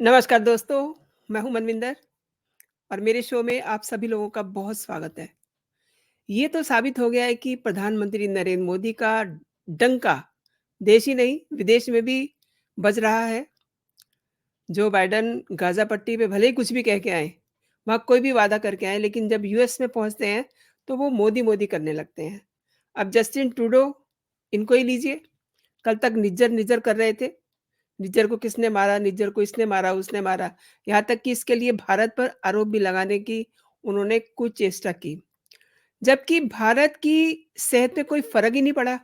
नमस्कार दोस्तों, मैं हूँ मनविंदर और मेरे शो में आप सभी लोगों का बहुत स्वागत है। ये तो साबित हो गया है कि प्रधानमंत्री नरेंद्र मोदी का डंका देश ही नहीं, विदेश में भी बज रहा है। जो बाइडेन गाज़ा पट्टी पे भले ही कुछ भी कह के आएँ, वहाँ कोई भी वादा करके आएँ, लेकिन जब यूएस में पहुँचते हैं, तो वो मोदी-मोदी करने लगते हैं। अब जस्टिन ट्रूडो, इनको ही लीजिए, कल तक निज्जर-निज्जर कर रहे थे। निज्जर को किसने मारा, निज्जर को इसने मारा, उसने मारा। यहाँ तक कि इसके लिए भारत पर आरोप भी लगाने की उन्होंने कुछ चेष्टा की। जबकि भारत की सेहत में कोई फ़र्क ही नहीं पड़ा।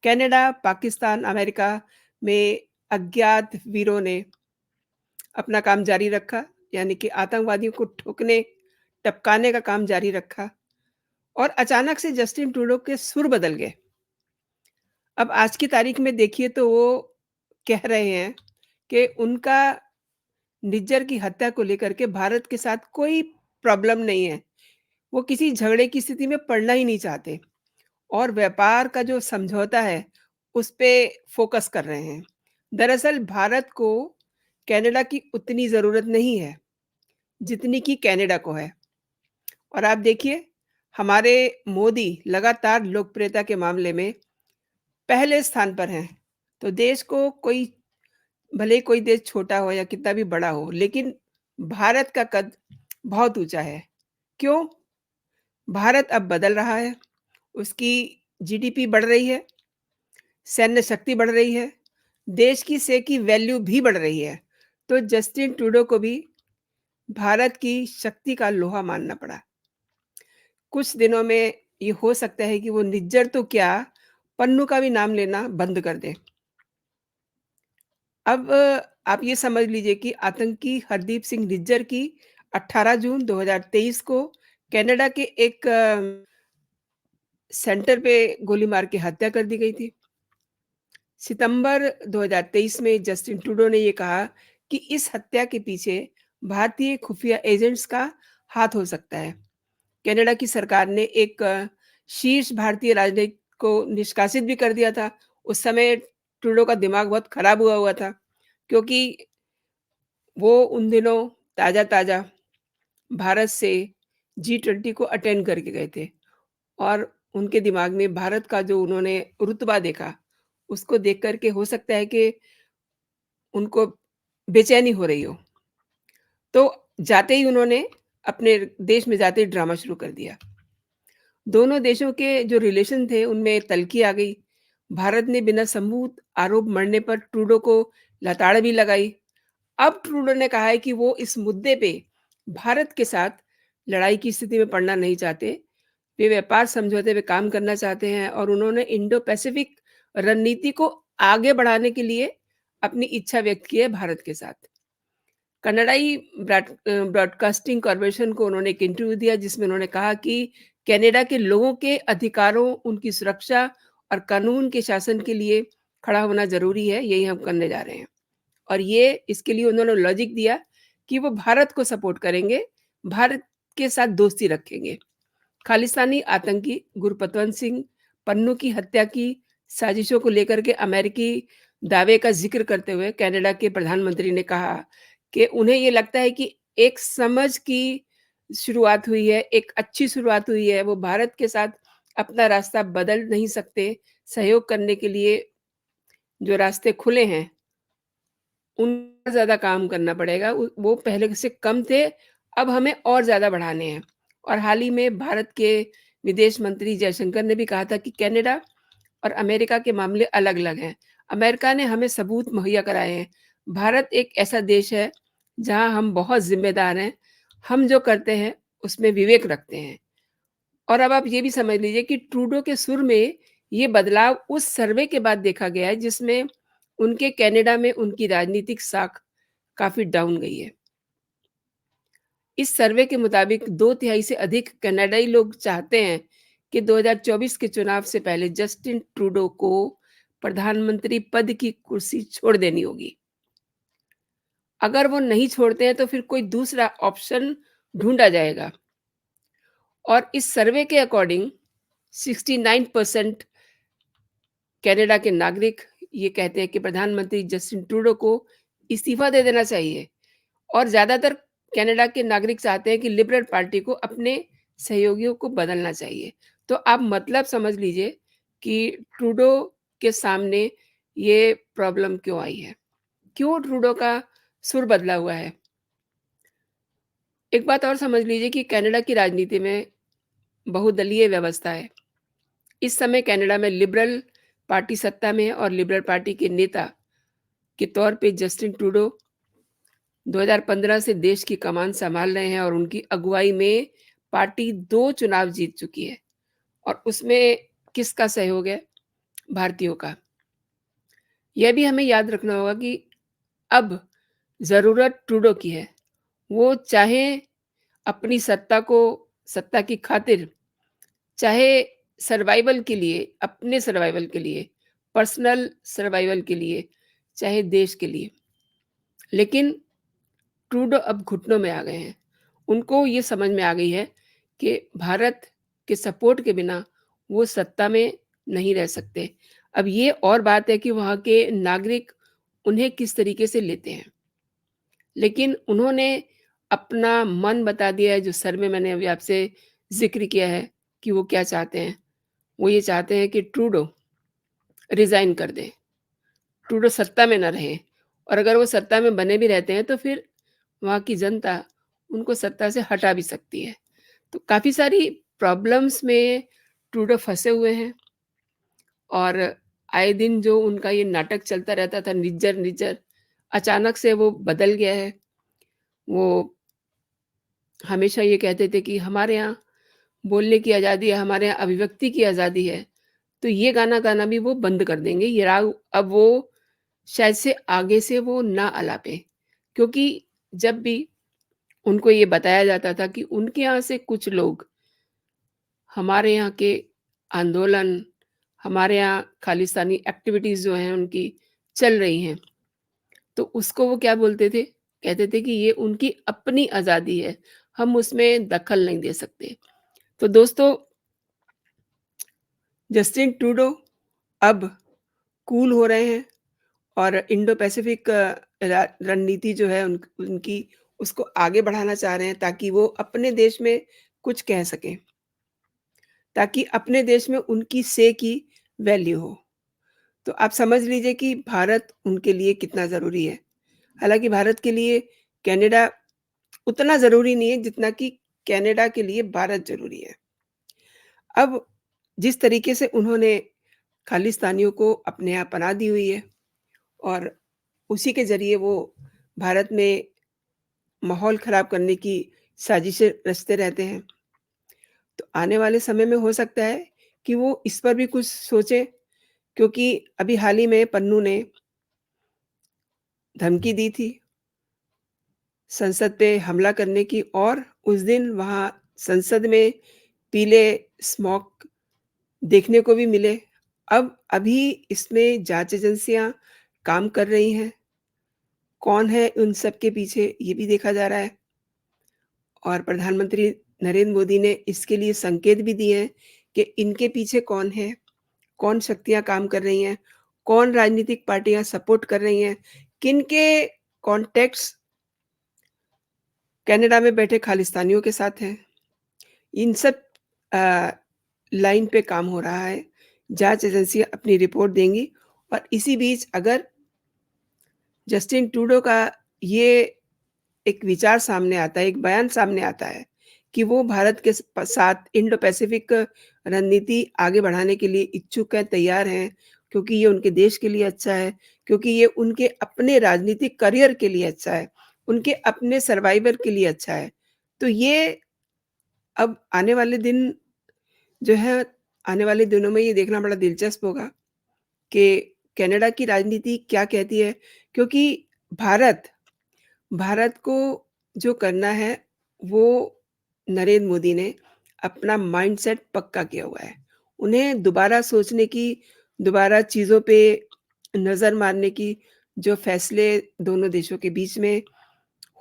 कनाडा, पाकिस्तान, अमेरिका में अज्ञात वीरों ने अपना काम जारी रखा, यानी कि आतंकवादियों को ठोकने, टपकाने का काम जारी रखा और अचानक से जस्टिन ट्रूडो के सुर बदल गए। अब आज की तारीख में देखिए तो वो कह रहे हैं कि उनका निज्जर की हत्या को लेकर के भारत के साथ कोई प्रॉब्लम नहीं है। वो किसी झगड़े की स्थिति में पड़ना ही नहीं चाहते और व्यापार का जो समझौता है, उस पे फ़ोकस कर रहे हैं। दरअसल भारत को कनाडा की उतनी ज़रूरत नहीं है, जितनी कि कनाडा को है। और आप देखिए, हमारे मोदी लगातार लोकप्रियता के मामले में पहले स्थान पर हैं। तो देश को कोई भले ही कोई देश छोटा हो या कितना भी बड़ा हो, लेकिन भारत का कद बहुत ऊँचा है। क्यों? भारत अब बदल रहा है, उसकी जीडीपी बढ़ रही है, सैन्य शक्ति बढ़ रही है, देश की वैल्यू भी बढ़ रही है। तो जस्टिन ट्रूडो को भी भारत की शक्ति का लोहा मानना पड़ा। कुछ दिनों में ये हो सकता है कि वो निज्जर तो क्या, पन्नू का भी नाम लेना बंद कर दें। अब आप ये समझ लीजिए कि आतंकी हरदीप सिंह निज्जर की 18 जून 2023 को कनाडा के एक सेंटर पे गोली मार के हत्या कर दी गई थी। सितंबर 2023 में जस्टिन ट्रूडो ने ये कहा कि इस हत्या के पीछे भारतीय खुफिया एजेंट्स का हाथ हो सकता है। कनाडा की सरकार ने एक शीर्ष भारतीय राजनयिक को निष्कासित भी कर दिया था। उस समय ट्रूडो का दिमाग बहुत खराब हुआ हुआ था, क्योंकि वो उन दिनों ताज़ा-ताज़ा भारत से जी20 को अटेंड करके गए थे और उनके दिमाग में भारत का जो उन्होंने रुतबा देखा, उसको देख कर के हो सकता है कि उनको बेचैनी हो रही हो। तो जाते ही उन्होंने अपने देश में जाते ही ड्रामा शुरू कर दिया। दोनों देशों के जो रिलेशन थे, उनमें तल्खी आ गई। भारत ने बिना सबूत आरोप मढ़ने पर ट्रूडो को लताड़ भी लगाई। अब ट्रूडो ने कहा है कि वो इस मुद्दे पे भारत के साथ लड़ाई की स्थिति में पड़ना नहीं चाहते। वे व्यापार समझौते पे काम करना चाहते हैं और उन्होंने इंडो पैसिफिक रणनीति को आगे बढ़ाने के लिए अपनी इच्छा व्यक्त की है भारत के साथ। कनाडाई ब्रॉडकास्टिंग कॉर्पोरेशन को उन्होंने एक इंटरव्यू दिया, जिसमें उन्होंने कहा कि कनाडा के लोगों के अधिकारों, उनकी सुरक्षा और कानून के शासन के लिए खड़ा होना ज़रूरी है, यही हम करने जा रहे हैं। और ये इसके लिए उन्होंने लॉजिक दिया कि वो भारत को सपोर्ट करेंगे, भारत के साथ दोस्ती रखेंगे। खालिस्तानी आतंकी गुरपतवंत सिंह पन्नू की हत्या की साजिशों को लेकर के अमेरिकी दावे का ज़िक्र करते हुए कनाडा के प्रधानमंत्री ने कहा कि उन्हें ये लगता है कि एक समझ की शुरुआत हुई है, एक अच्छी शुरुआत हुई है। वो भारत के साथ अपना रास्ता बदल नहीं सकते, सहयोग करने के लिए जो रास्ते खुले हैं, उन ज़्यादा काम करना पड़ेगा। वो पहले से कम थे, अब हमें और ज़्यादा बढ़ाने हैं। और हाल ही में भारत के विदेश मंत्री जयशंकर ने भी कहा था कि कनाडा और अमेरिका के मामले अलग-अलग हैं। अमेरिका ने हमें सबूत मुहैया कराए हैं। भारत एक ऐसा देश है, जहाँ हम बहुत ज़िम्मेदार हैं। हम जो करते हैं, उसमें विवेक रखते हैं। और अब आप ये भी समझ लीजिए कि ट्रूडो के सुर में ये बदलाव उस सर्वे के बाद देखा गया है, जिसमें उनके कनाडा में उनकी राजनीतिक साख काफ़ी डाउन गई है। इस सर्वे के मुताबिक 2 तिहाई से अधिक कनाडाई लोग चाहते हैं कि 2024 के चुनाव से पहले जस्टिन ट्रूडो को प्रधानमंत्री पद की कुर्सी छोड़ देनी होगी। अगर वो नहीं छोड़ते हैं तो फिर कोई दूसरा ऑप्शन ढूँढा जाएगा। और इस सर्वे के अकॉर्डिंग 69% कनाडा के नागरिक ये कहते हैं कि प्रधानमंत्री जस्टिन ट्रूडो को इस्तीफ़ा दे देना चाहिए। और ज़्यादातर कनाडा के नागरिक चाहते हैं कि लिबरल पार्टी को अपने सहयोगियों को बदलना चाहिए। तो आप मतलब समझ लीजिए कि ट्रूडो के सामने ये प्रॉब्लम क्यों आई है? क्यों ट्रूडो का सुर बदला हुआ है? एक बात और समझ लीजिए कि कनाडा की राजनीति में बहुदलीय व्यवस्था है। इस समय कनाडा में लिबरल पार्टी सत्ता में है और लिबरल पार्टी के नेता के तौर पे जस्टिन ट्रूडो 2015 से देश की कमान संभाल रहे हैं और उनकी अगुवाई में पार्टी 2 चुनाव जीत चुकी है और उसमें किसका सहयोग है? भारतीयों का। यह भी हमें याद रखना होगा कि अब ज़रूरत ट्रूडो की है। वो चाहे अपनी सत्ता की खातिर, चाहे सर्वाइवल के लिए, अपने सर्वाइवल के लिए, पर्सनल सर्वाइवल के लिए, चाहे देश के लिए। लेकिन ट्रूडो अब घुटनों में आ गए हैं। उनको ये समझ में आ गई है कि भारत के सपोर्ट के बिना वो सत्ता में नहीं रह सकते। अब ये और बात है कि वहाँ के नागरिक उन्हें किस तरीके से लेते हैं। लेकिन उन्होंने अपना मन बता दिया है, जो सर में मैंने अभी आपसे ज़िक्र किया है कि वो क्या चाहते हैं। वो ये चाहते हैं कि ट्रूडो रिज़ाइन कर दें, ट्रूडो सत्ता में ना रहें और अगर वो सत्ता में बने भी रहते हैं तो फिर वहाँ की जनता उनको सत्ता से हटा भी सकती है। तो काफ़ी सारी प्रॉब्लम्स में ट्रूडो फँसे हुए हैं और आए दिन जो उनका ये नाटक चलता रहता था निज्जर-निज्जर, अचानक से वो बदल गया है। वो हमेशा ये कहते थे कि हमारे यहाँ बोलने की आज़ादी है, हमारे यहाँ अभिव्यक्ति की आज़ादी है। तो ये गाना गाना भी वो बंद कर देंगे। ये राग अब वो शायद से आगे से वो ना आलापें। क्योंकि जब भी उनको ये बताया जाता था कि उनके यहाँ से कुछ लोग हमारे यहाँ के आंदोलन, हमारे यहाँ खालिस्तानी एक्टिविटीज़ जो हैं उनकी चल रही हैं, तो उसको वो क्या बोलते थे? कहते थे कि ये उनकी अपनी आज़ादी है, हम उसमें दखल नहीं दे सकते। तो दोस्तों, जस्टिन ट्रूडो अब कूल हो रहे हैं और इंडो पैसिफिक रणनीति जो है उनकी उसको आगे बढ़ाना चाह रहे हैं ताकि वो अपने देश में कुछ कह सकें, ताकि अपने देश में उनकी से की वैल्यू हो। तो आप समझ लीजिए कि भारत उनके लिए कितना ज़रूरी है। हालाँकि भारत के लिए कनाडा उतना ज़रूरी नहीं है जितना कि कनाडा के लिए भारत ज़रूरी है। अब जिस तरीके से उन्होंने खालिस्तानियों को अपने यहाँ पनाह दी हुई है और उसी के ज़रिए वो भारत में माहौल ख़राब करने की साजिशें रचते रहते हैं। तो आने वाले समय में हो सकता है कि वो इस पर भी कुछ सोचें क्योंकि अभी हाल ही में पन्नू ने धमकी दी थी संसद पे हमला करने की और उस दिन वहाँ संसद में पीले स्मोक देखने को भी मिले। अब अभी इसमें जाँच एजेंसियाँ काम कर रही हैं। कौन है उन सब के पीछे ये भी देखा जा रहा है और प्रधानमंत्री नरेंद्र मोदी ने इसके लिए संकेत भी दिए हैं कि इनके पीछे कौन है, कौन शक्तियाँ काम कर रही हैं, कौन राजनीतिक पार्टियाँ सपोर्ट कर रही हैं, किनके कॉन्टैक्ट्स कनाडा में बैठे खालिस्तानियों के साथ हैं। इन सब अ, लाइन पे काम हो रहा है। जाँच एजेंसियाँ अपनी रिपोर्ट देंगी और इसी बीच अगर जस्टिन ट्रूडो का ये एक विचार सामने आता है, एक बयान सामने आता है कि वो भारत के साथ इंडो पैसिफिक रणनीति आगे बढ़ाने के लिए इच्छुक हैं, तैयार हैं, क्योंकि ये उनके देश के लिए अच्छा है, क्योंकि ये उनके अपने राजनीतिक करियर के लिए अच्छा है, उनके अपने सर्वाइवल के लिए अच्छा है। तो ये अब जो है, आने वाले दिनों में ये देखना बड़ा दिलचस्प होगा कि कनाडा की राजनीति क्या कहती है, क्योंकि भारत भारत को जो करना है, वो नरेंद्र मोदी ने अपना माइंडसेट पक्का किया हुआ है। उन्हें दोबारा सोचने की, दोबारा चीज़ों पे नज़र मारने की, जो फ़ैसले दोनों देशों के बीच में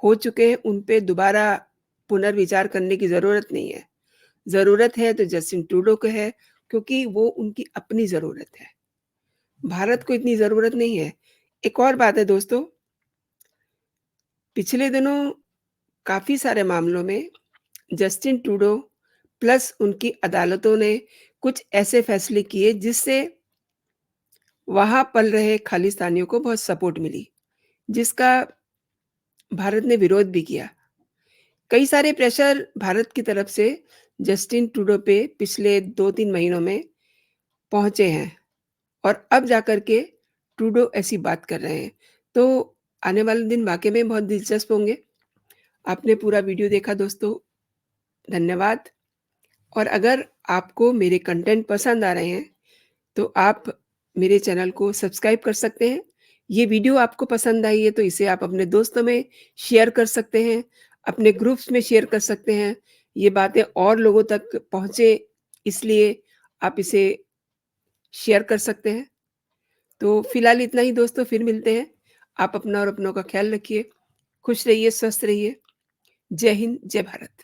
हो चुके हैं, उन पे दोबारा पुनर्विचार करने की ज़रूरत नहीं है। ज़रूरत है तो जस्टिन ट्रूडो को है, क्योंकि वो उनकी अपनी ज़रूरत है। भारत को इतनी ज़रूरत नहीं है। एक और बात है दोस्तों, पिछले दिनों काफ़ी सारे मामलों में जस्टिन ट्रूडो प्लस उनकी अदालतों ने कुछ ऐसे फैसले किए जिससे वहाँ पल रहे खालिस्तानियों को बहुत सपोर्ट मिली, जिसका भारत ने विरोध भी किया। कई सारे प्रेशर भारत की तरफ से जस्टिन ट्रूडो पे पिछले 2-3 महीनों में पहुँचे हैं और अब जाकर के ट्रूडो ऐसी बात कर रहे हैं। तो आने वाले दिन वाक़ई में बहुत दिलचस्प होंगे। आपने पूरा वीडियो देखा दोस्तों, धन्यवाद। और अगर आपको मेरे कंटेंट पसंद आ रहे हैं, तो आप मेरे चैनल को सब्सक्राइब कर सकते हैं। ये वीडियो आपको पसंद आई है तो इसे आप अपने दोस्तों में शेयर कर सकते हैं, अपने ग्रुप्स में शेयर कर सकते हैं। ये बातें और लोगों तक पहुँचे इसलिए आप इसे शेयर कर सकते हैं। तो फिलहाल इतना ही दोस्तों, फिर मिलते हैं। आप अपना और अपनों का ख़्याल रखिए। खुश रहिए, स्वस्थ रहिए। जय हिंद, जय भारत।